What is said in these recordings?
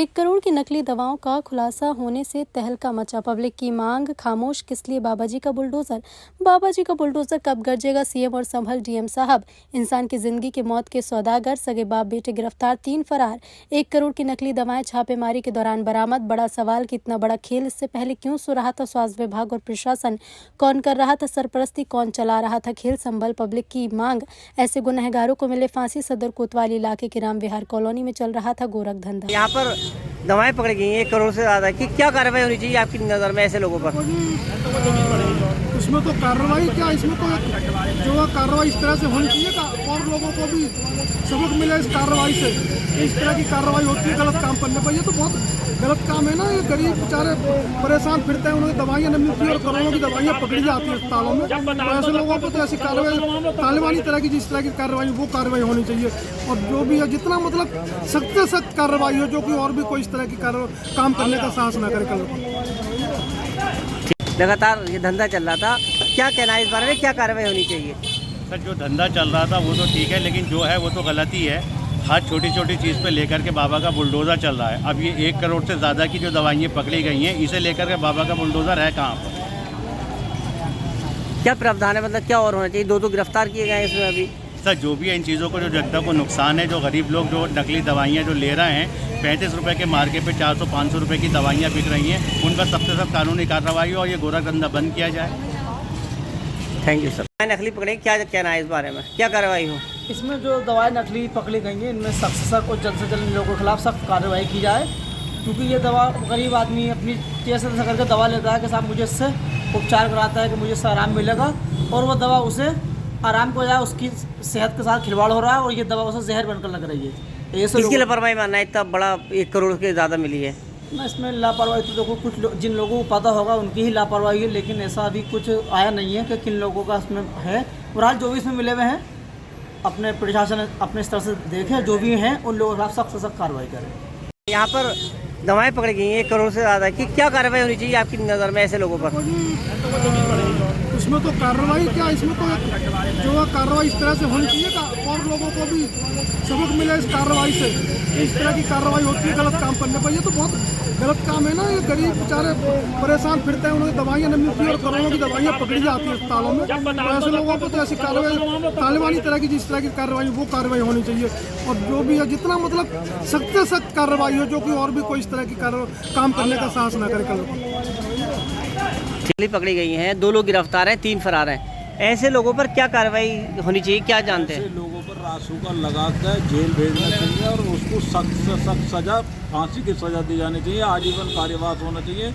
1 करोड़ की नकली दवाओं का खुलासा होने से तहलका मचा। पब्लिक की मांग खामोश किस लिए बाबाजी का बुलडोजर। बाबाजी का बुलडोजर कब गरजेगा सीएम और संभल डीएम साहब। इंसान की जिंदगी के मौत के सौदागर, सगे बाप बेटे गिरफ्तार, 3 फरार। 1 करोड़ की नकली दवाएं छापेमारी के दौरान बरामद। बड़ा सवाल कि इतना बड़ा खेल इससे पहले क्यों सो रहा था स्वास्थ्य विभाग और प्रशासन। कौन कर रहा था सरपरस्ती, कौन चला रहा था खेल। संभल पब्लिक की मांग, ऐसे गुनहगारों को मिले फांसी। सदर कोतवाली इलाके के राम विहार कॉलोनी में चल रहा था गोरख धंधा। यहाँ पर दवाएं पकड़ी गई 1 करोड़ से ज्यादा की क्या कार्रवाई होनी चाहिए आपकी नज़र में ऐसे लोगों पर? इसमें तो कार्रवाई क्या, इसमें तो जो कार्रवाई इस तरह से होनी चाहिए और लोगों को भी सबक मिले इस कार्रवाई से। इस तरह की कार्रवाई होती है गलत काम करने पर, ये तो बहुत गलत काम है ना। ये गरीब बेचारे परेशान फिरते हैं, उन्हें दवाइयाँ नहीं मिलती और करोड़ों की दवाइयाँ पकड़ी जाती है अस्पतालों में। तो ऐसे लोगों पर तो ऐसी कार्रवाई तालिबानी तरह की जिस तरह की कार्रवाई वो कार्रवाई होनी चाहिए। और जो भी है जितना मतलब सख्त से सख्त कार्रवाई हो, जो कि और भी कोई इस तरह की काम करने का साहस न करे कल। लगातार ये धंधा चल रहा था, क्या कहना है इस बारे में, क्या कार्रवाई होनी चाहिए? सर जो धंधा चल रहा था वो तो ठीक है, लेकिन जो है वो तो गलत ही है। हर छोटी छोटी चीज़ पे लेकर के बाबा का बुलडोज़र चल रहा है। अब ये 1 करोड़ से ज़्यादा की जो दवाइयाँ पकड़ी गई हैं, इसे लेकर के बाबा का बुलडोज़र है कहाँ पर? क्या प्रावधान है, मतलब क्या और होना चाहिए? 2 गिरफ्तार किए गए हैं इसमें अभी। सर जो भी है इन चीज़ों को जो जनता को नुकसान है, जो गरीब लोग जो नकली दवाइयाँ जो ले रहे हैं, 35 रुपये के मार्केट पे 400-500 रुपये की दवाइयाँ बिक रही हैं, उन पर सख्त से सख्त कानूनी कार्रवाई हो और ये गोरख धंधा बंद किया जाए। Thank you sir. नकली पकड़े, क्या कहना है इस बारे में, क्या कार्रवाई हो? इसमें जो दवाएं नकली पकड़ी गई हैं, इनमें सख्त से सख्त और जल्द से जल्द लोगों के खिलाफ सख्त कार्रवाई की जाए। क्योंकि ये दवा गरीब आदमी अपनी कैसे करके दवा लेता है कि साहब मुझे इससे उपचार कराता है कि मुझे इससे आराम मिलेगा, और वो दवा उसे आराम को जाए उसकी सेहत के साथ खिलवाड़ हो रहा है और ये दवा उसे जहर बनकर लग रही है। इसकी लापरवाही मानना है, इतना बड़ा 1 करोड़ के ज़्यादा मिली है ना। इसमें लापरवाही तो देखो कुछ जिन लोगों को पता होगा उनकी ही लापरवाही है, लेकिन ऐसा अभी कुछ आया नहीं है कि किन लोगों का इसमें है। बहरहाल जो भी इसमें मिले हुए हैं, अपने प्रशासन अपने स्तर से देखे, जो भी हैं उन लोगों के खिलाफ सख्त से सख्त कार्रवाई करें। यहाँ पर दवाएं पकड़ी गई 1 करोड़ से ज़्यादा की क्या कार्रवाई होनी चाहिए आपकी नज़र में ऐसे लोगों पर? इसमें तो कार्रवाई क्या, इसमें तो जो कार्रवाई इस तरह से होनी चाहिए और लोगों को भी सबक मिले इस कार्रवाई से। इस तरह की कार्रवाई होती है गलत काम करने पर, ये तो बहुत गलत काम है ना। ये गरीब बेचारे परेशान फिरते हैं, उन्हें दवाइयाँ नहीं मिलती और करोड़ों की दवाइयाँ पकड़ी जाती है अस्पतालों में। तो ऐसे लोगों पर तो ऐसी कार्रवाई तालिबानी तरह की जिस तरह की कार्रवाई वो कार्रवाई होनी चाहिए। और जो भी है जितना मतलब सख्त से सख्त कार्रवाई हो, जो कि और भी कोई इस तरह की काम करने का साहस न करे कल। पकड़ी गई हैं, 2 लोग गिरफ्तार हैं, 3 फरार हैं। ऐसे लोगों पर क्या कार्रवाई होनी चाहिए, क्या जानते हैं? ऐसे लोगों पर रासू का लगा कर जेल भेजना चाहिए और उसको सख्त से सख्त सजा, फांसी की सजा दी जानी चाहिए। आजीवन कार्यवास होना चाहिए।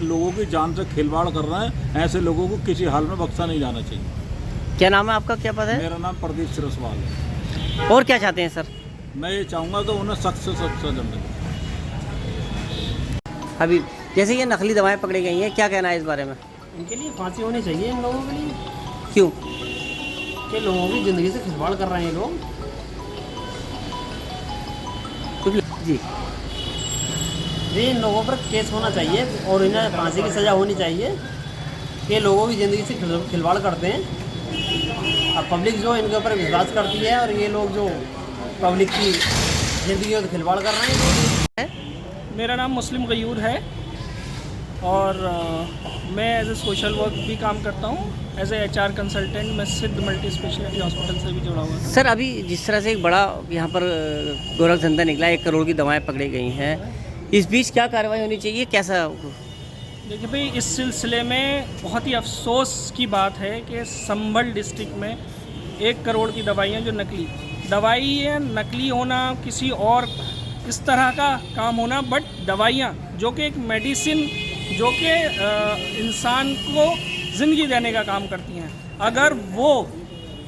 लोगों की जान से खिलवाड़ कर रहे हैं, ऐसे लोगों को किसी हाल में बख्शा नहीं जाना चाहिए। क्या नाम है आपका, क्या पद है? मेरा नाम प्रदीप सिरसवाल है। और क्या चाहते हैं सर? मैं ये चाहूँगा कि उन्हें सख्त से सख्त सजा मिले। अभी जैसे ये नकली दवाएं पकड़ी गई हैं, क्या कहना है इस बारे में? इनके लिए फांसी होनी चाहिए इन लोगों के लिए। क्यों? कि लोगों की ज़िंदगी से खिलवाड़ कर रहे हैं लोग। जी इन लोगों पर केस होना चाहिए और इन्हें फांसी की सज़ा होनी चाहिए। ये लोगों की ज़िंदगी से खिलवाड़ करते हैं। अब पब्लिक जो इनके ऊपर विश्वास करती है और ये लोग जो पब्लिक की ज़िंदगी से खिलवाड़ कर रहे हैं। मेरा नाम मुस्लिम गयूर है और मैं एज ए सोशल वर्क भी काम करता हूँ। एज ए HR कंसल्टेंट मैं सिद्ध मल्टी स्पेशलिटी हॉस्पिटल से भी जुड़ा हुआ था। सर अभी जिस तरह से एक बड़ा यहाँ पर गोरख धंधा निकला, 1 करोड़ की दवाएं पकड़ी गई हैं, इस बीच क्या कार्रवाई होनी चाहिए, कैसा? देखिए भाई, इस सिलसिले में बहुत ही अफसोस की बात है कि संभल डिस्ट्रिक्ट में 1 करोड़ की दवाइयाँ जो नकली दवाइयाँ, नकली होना किसी और इस तरह का काम होना, बट दवाइयाँ जो कि एक मेडिसिन जो कि इंसान को ज़िंदगी देने का काम करती हैं, अगर वो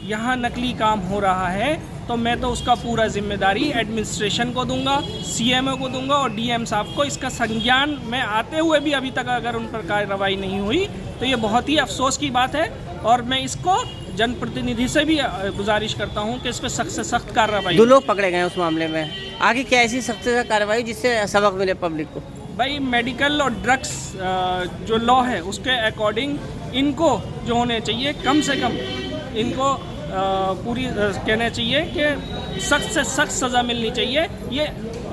यहाँ नकली काम हो रहा है तो मैं तो उसका पूरा जिम्मेदारी एडमिनिस्ट्रेशन को दूंगा, CMO को दूंगा और DM साहब को। इसका संज्ञान में आते हुए भी अभी तक अगर उन पर कार्रवाई नहीं हुई तो ये बहुत ही अफसोस की बात है। और मैं इसको जनप्रतिनिधि से भी गुजारिश करता हूँ कि इस पर सख्त से सख्त कार्रवाई। 2 लोग पकड़े गए उस मामले में, आगे क्या ऐसी सख्त से सख्त कार्रवाई जिससे सबक मिले पब्लिक को? भाई मेडिकल और ड्रग्स जो लॉ है उसके अकॉर्डिंग इनको जो होने चाहिए, कम से कम इनको पूरी कहना चाहिए कि सख्त से सख्त सज़ा मिलनी चाहिए। ये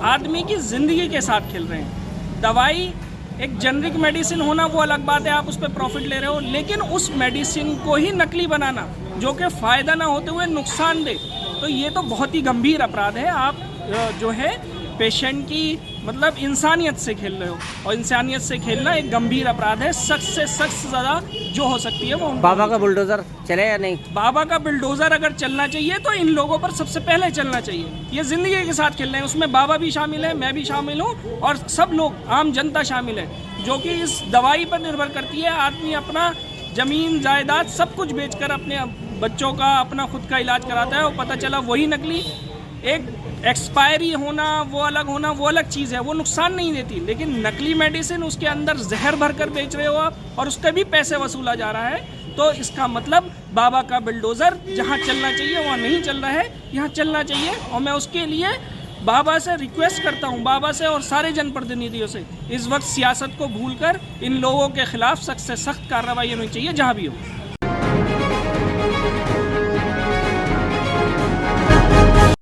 आदमी की ज़िंदगी के साथ खेल रहे हैं। दवाई एक जेनरिक मेडिसिन होना वो अलग बात है, आप उस पर प्रॉफिट ले रहे हो, लेकिन उस मेडिसिन को ही नकली बनाना जो कि फ़ायदा ना होते हुए नुकसान दे, तो ये तो बहुत ही गंभीर अपराध है। आप जो है पेशेंट की मतलब इंसानियत से खेल रहे हो, और इंसानियत से खेलना एक गंभीर अपराध है। सख्त से सख्त सज़ा जो हो सकती है वो बाबा का बुलडोज़र चले या नहीं? बाबा का बुलडोज़र अगर चलना चाहिए तो इन लोगों पर सबसे पहले चलना चाहिए। ये ज़िंदगी के साथ खेल रहे हैं, उसमें बाबा भी शामिल है, मैं भी शामिल हूँ, और सब लोग आम जनता शामिल है, जो कि इस दवाई पर निर्भर करती है। आदमी अपना ज़मीन जायदाद सब कुछ बेचकर अपने बच्चों का अपना खुद का इलाज कराता है, और पता चला वही नकली। एक एक्सपायरी होना वो अलग चीज़ है, वो नुकसान नहीं देती, लेकिन नकली मेडिसिन उसके अंदर जहर भर कर बेच रहे हो आप, और उसके भी पैसे वसूला जा रहा है। तो इसका मतलब बाबा का बुलडोज़र जहाँ चलना चाहिए वहाँ नहीं चल रहा है, यहाँ चलना चाहिए। और मैं उसके लिए बाबा से रिक्वेस्ट करता हूँ, बाबा से और सारे जनप्रतिनिधियों से, इस वक्त सियासत को भूलकर इन लोगों के खिलाफ सख्त से सख्त कार्रवाई होनी चाहिए जहाँ भी हो।